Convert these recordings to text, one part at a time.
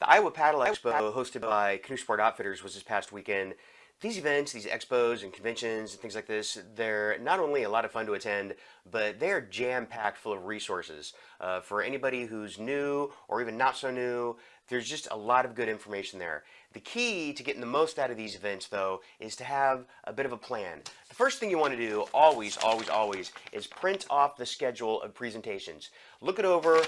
Iowa Paddle Expo, hosted by Canoe Sport Outfitters, was this past weekend. These events, these expos and conventions and things like this, they're not only a lot of fun to attend, but they're jam-packed full of resources. For anybody who's new or even not so new, there's just a lot of good information there. The key to getting the most out of these events, though, is to have a bit of a plan. The first thing you want to do, always, is print off the schedule of presentations. Look it over,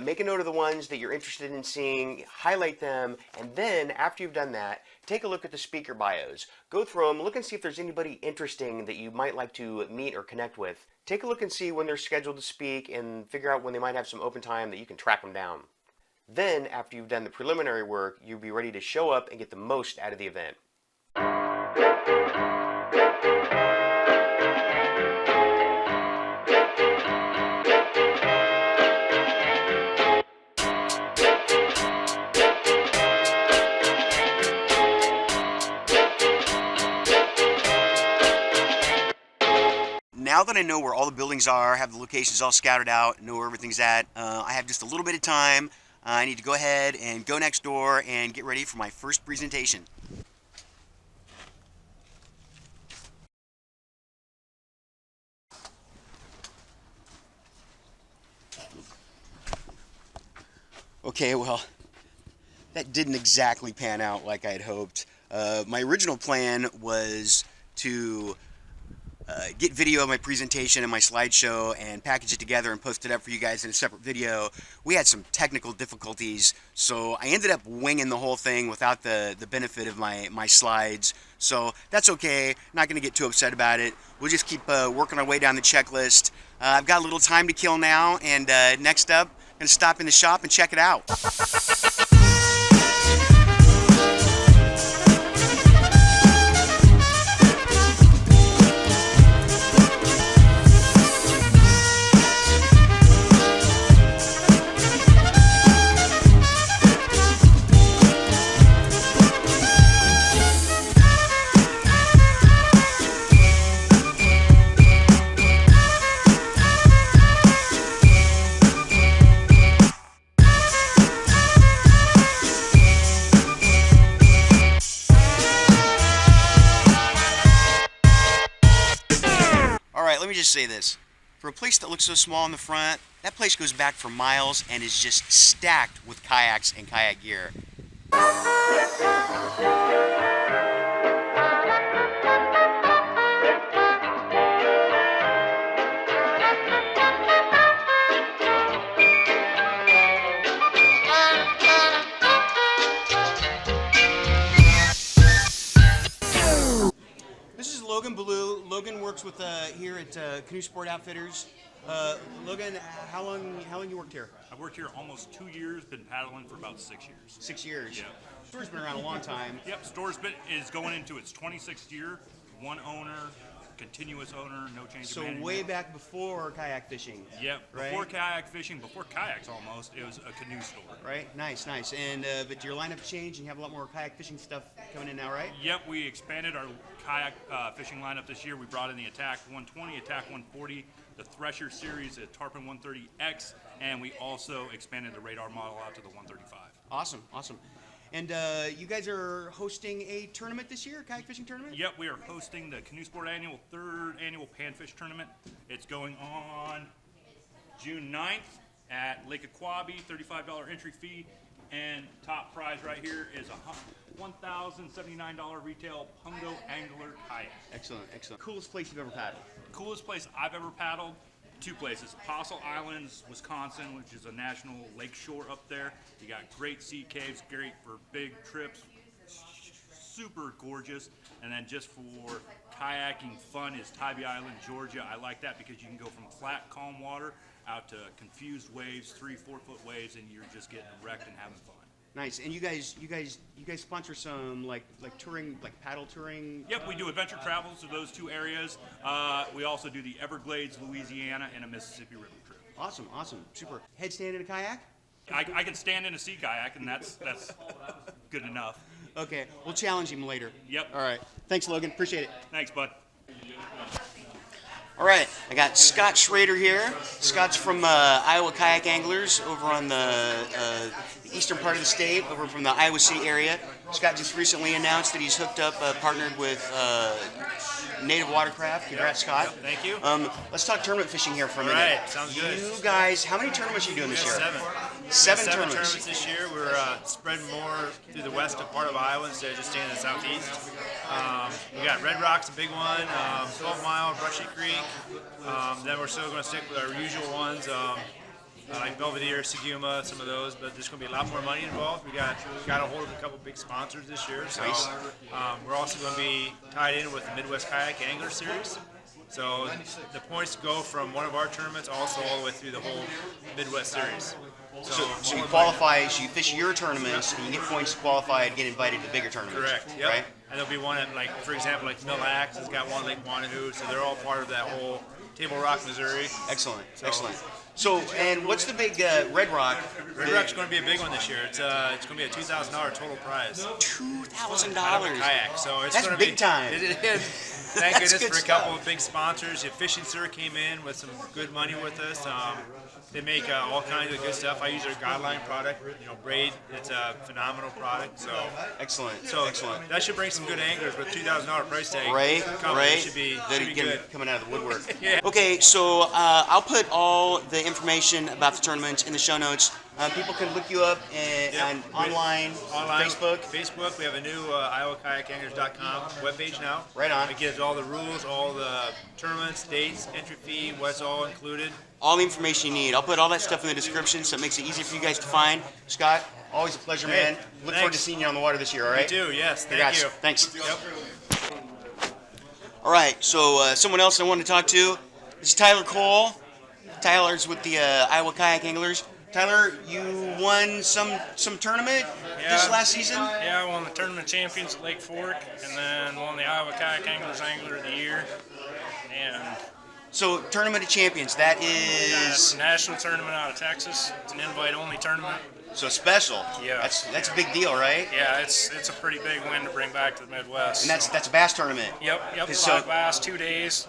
make a note of the ones that you're interested in seeing, highlight them, and then, after you've done that, take a look at the speaker bios. Go through them, look and see if there's anybody interesting that you might like to meet or connect with. Take a look and see when they're scheduled to speak and figure out when they might have some open time that you can track them down. Then, after you've done the preliminary work, you'll be ready to show up and get the most out of the event. Now that I know where all the buildings are, have the locations all scouted out, know where everything's at, I have just a little bit of time. I need to go ahead and go next door and get ready for my first presentation. Okay, well, that didn't exactly pan out like I had hoped. My original plan was to get video of my presentation and my slideshow and package it together and post it up for you guys in a separate video. We had some technical difficulties, so I ended up winging the whole thing without the benefit of my slides. So that's okay, not going to get too upset about it. We'll just keep working our way down the checklist. I've got a little time to kill now, and next up, I'm going to stop in the shop and check it out. Let me just say this. For a place that looks so small in the front, that place goes back for miles and is just stacked with kayaks and kayak gear. Logan works with here at Canoe Sport Outfitters. Logan, how long you worked here? I've worked here almost 2 years. Been paddling for about 6 years. 6 years. Yeah. Store's been around a long time. Yep. Is going into its 26th year. One owner, continuous owner, no change of management. So way back before kayak fishing. Yep. Right? Before kayak fishing, before kayaks almost, it was a canoe store. Right. Nice. And but your lineup changed, and you have a lot more kayak fishing stuff coming in now, right? Yep. We expanded our kayak fishing lineup this year. We brought in the Attack 120, Attack 140, the Thresher series, the Tarpon 130X, and we also expanded the Radar model out to the 135. Awesome. And you guys are hosting a tournament this year, a kayak fishing tournament? Yep, we are hosting the Canoe Sport third annual Panfish tournament. It's going on June 9th at Lake Ahquabi, $35 entry fee, and top prize right here is a $1,079 retail Pungo Angler kayak. Excellent. Coolest place you've ever paddled? Coolest place I've ever paddled? 2 places. Apostle Islands, Wisconsin, which is a national lake shore up there. You got great sea caves, great for big trips, super gorgeous. And then just for kayaking fun is Tybee Island, Georgia. I like that because you can go from flat, calm water out to confused waves, 3-4 foot waves, and you're just getting wrecked and having fun. Nice. And you guys sponsor some like touring, like paddle touring? Yep, we do adventure travels to those 2 areas. We also do the Everglades, Louisiana, and a Mississippi River trip. Awesome, super. Headstand in a kayak? I can stand in a sea kayak, and that's good enough. Okay, we'll challenge him later. Yep. All right. Thanks, Logan. Appreciate it. Thanks, bud. All right, I got Scott Schrader here. Scott's from Iowa Kayak Anglers over on the eastern part of the state, over from the Iowa City area. Scott just recently announced that he's hooked up, partnered with Native Watercraft. Congrats, Scott. Yep, thank you. Let's talk tournament fishing here for a minute. All right, sounds good. You guys, how many tournaments are you doing this year? Seven tournaments. this year. We're spreading more through the western part of Iowa instead of just staying in the southeast. We got Red Rock's a big one, 12 Mile, Brushy Creek. Then we're still going to stick with our usual ones, like Belvedere, Sugema, some of those, but there's going to be a lot more money involved. We got a hold of a couple big sponsors this year, so nice. We're also going to be tied in with the Midwest Kayak Angler Series. So the points go from one of our tournaments also all the way through the whole Midwest Series. So you qualify, so you fish your tournaments, and you get points to qualify and get invited to bigger tournaments. Correct. Yep. Right? And there'll be one at, like, for example, like Mill Axe has got one Lake Wanahoo, so they're all part of that whole Table Rock, Missouri. Excellent. Excellent. So, and what's the big Red Rock? Red Rock's going to be a big one this year. It's going to be a $2,000 total prize. $2,000. Out of a kayak, so it's That's going to big time. It is. Thank That's goodness good for a couple stuff. of big sponsors. Fishing Sir came in with some good money with us. They make all kinds of good stuff. I use their Godline product. Braid. It's a phenomenal product. So Excellent. So excellent. that should bring some good anglers with $2,000 price tag. Right. Should be Again, good. coming out of the woodwork. Yeah. Okay, so I'll put all the information about the tournament in the show notes. People can look you up on online, Facebook. Facebook. We have a new iowakayakanglers.com webpage now. Right on. It gives all the rules, all the tournaments, dates, entry fee, what's all included. All the information you need. I'll put all that stuff in the description so it makes it easy for you guys to find. Scott, always a pleasure, man. Look forward to seeing you on the water this year, all right? You too, yes. Congrats. Thank you. Thanks. Yep. All right, so someone else I wanted to talk to. This is Tyler Cole. Tyler's with the Iowa Kayak Anglers. Tyler, you won some tournament this last season? Yeah, I won the tournament champions at Lake Fork, and then won the Iowa Kayak Anglers Angler of the Year. And So, Tournament of Champions, that that's is... a national tournament out of Texas. It's an invite-only tournament. So special. Yeah. That's a big deal, right? Yeah, it's a pretty big win to bring back to the Midwest. And that's a bass tournament. Yep. So- 5 bass, 2 days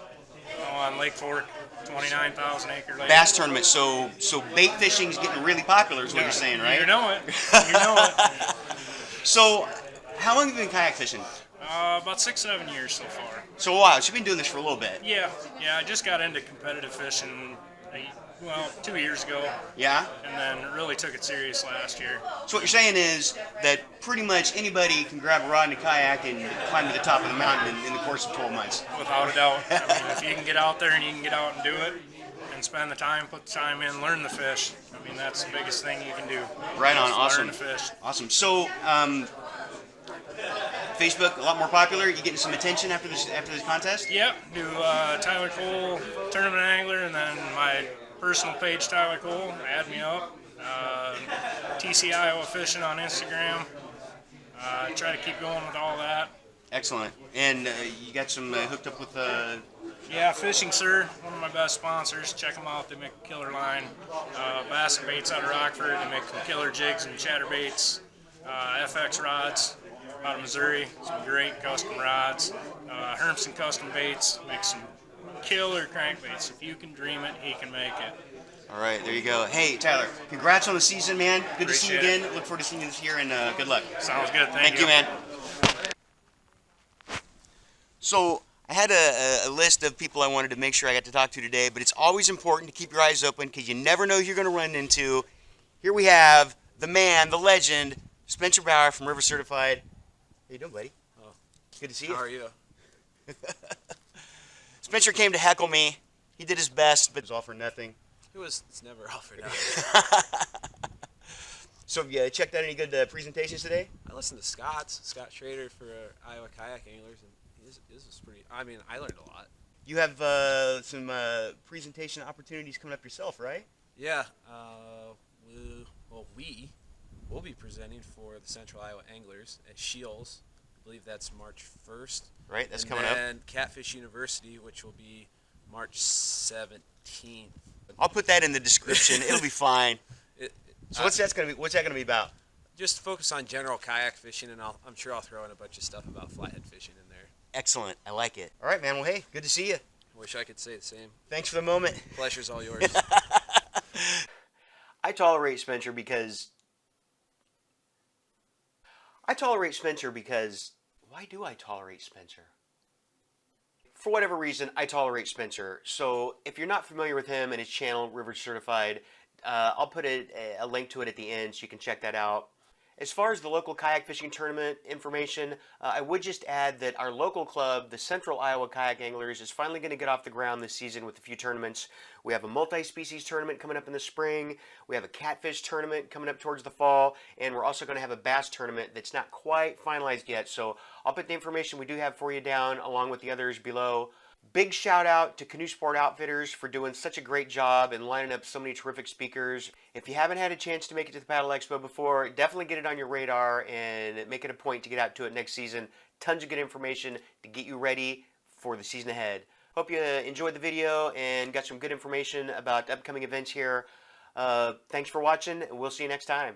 on Lake Fork, 29,000 acre lake. Bass tournament. So bait fishing is getting really popular, is what you're saying, right? You know it. You know it. So, how long have you been kayak fishing? About 6-7 years so far. So a while. So you've been doing this for a little bit. Yeah. I just got into competitive fishing, 2 years ago, Yeah? and then really took it serious last year. So what you're saying is that pretty much anybody can grab a rod and a kayak and climb to the top of the mountain in the course of 12 months. Without a doubt. I mean, if you can get out there and you can get out and do it and spend the time, put the time in, learn the fish, I mean, that's the biggest thing you can do. Right on. Just Awesome. Learn the fish. Awesome. So, Facebook a lot more popular. You getting some attention after this contest? Yep, do Tyler Cole Tournament Angler, and then my personal page, Tyler Cole, add me up. TC Iowa Fishing on Instagram. Try to keep going with all that. Excellent. And you got some hooked up with. Yeah, Fishing Sir, one of my best sponsors. Check them out. They make a killer line. Bass and Baits out of Rockford. They make some killer jigs and chatterbaits. FX rods out of Missouri. Some great custom rods. Hermson Custom Baits makes some killer crankbaits. If you can dream it, he can make it. All right, there you go. Hey, Tyler, congrats on the season, man. Good to see you Appreciate again. Look forward to seeing you this year, and good luck. Sounds good. Thank you, man. So I had a list of people I wanted to make sure I got to talk to today, but it's always important to keep your eyes open because you never know who you're going to run into. Here we have the man, the legend, Spencer Bauer from River Certified. How you doing, buddy? Oh. Good to see you. How are you? Spencer came to heckle me. He did his best, but it was all for nothing. It's never all for nothing. So have you checked out any good presentations today? I listened to Scott Schrader for Iowa Kayak Anglers, and his was pretty. I mean, I learned a lot. You have some presentation opportunities coming up yourself, right? Yeah. We will be presenting for the Central Iowa Anglers at Shields. I believe that's March 1st. Right, that's and coming up. And Catfish University, which will be March 17th. I'll put that in the description. It'll be fine. So what's that gonna be about? Just focus on general kayak fishing, and I'm sure I'll throw in a bunch of stuff about flathead fishing in there. Excellent. I like it. All right, man. Well, hey, good to see you. Wish I could say the same. Thanks for the moment. Pleasure's all yours. I tolerate Spencer because I tolerate Spencer because, why do I tolerate Spencer? For whatever reason, I tolerate Spencer. So if you're not familiar with him and his channel, River Certified, I'll put a link to it at the end so you can check that out. As far as the local kayak fishing tournament information, I would just add that our local club, the Central Iowa Kayak Anglers, is finally going to get off the ground this season with a few tournaments. We have a multi-species tournament coming up in the spring, we have a catfish tournament coming up towards the fall, and we're also going to have a bass tournament that's not quite finalized yet. So I'll put the information we do have for you down along with the others below. Big shout out to Canoe Sport Outfitters for doing such a great job and lining up so many terrific speakers. If you haven't had a chance to make it to the Paddle Expo before, definitely get it on your radar and make it a point to get out to it next season. Tons of good information to get you ready for the season ahead. Hope you enjoyed the video and got some good information about upcoming events here. Thanks for watching, and we'll see you next time.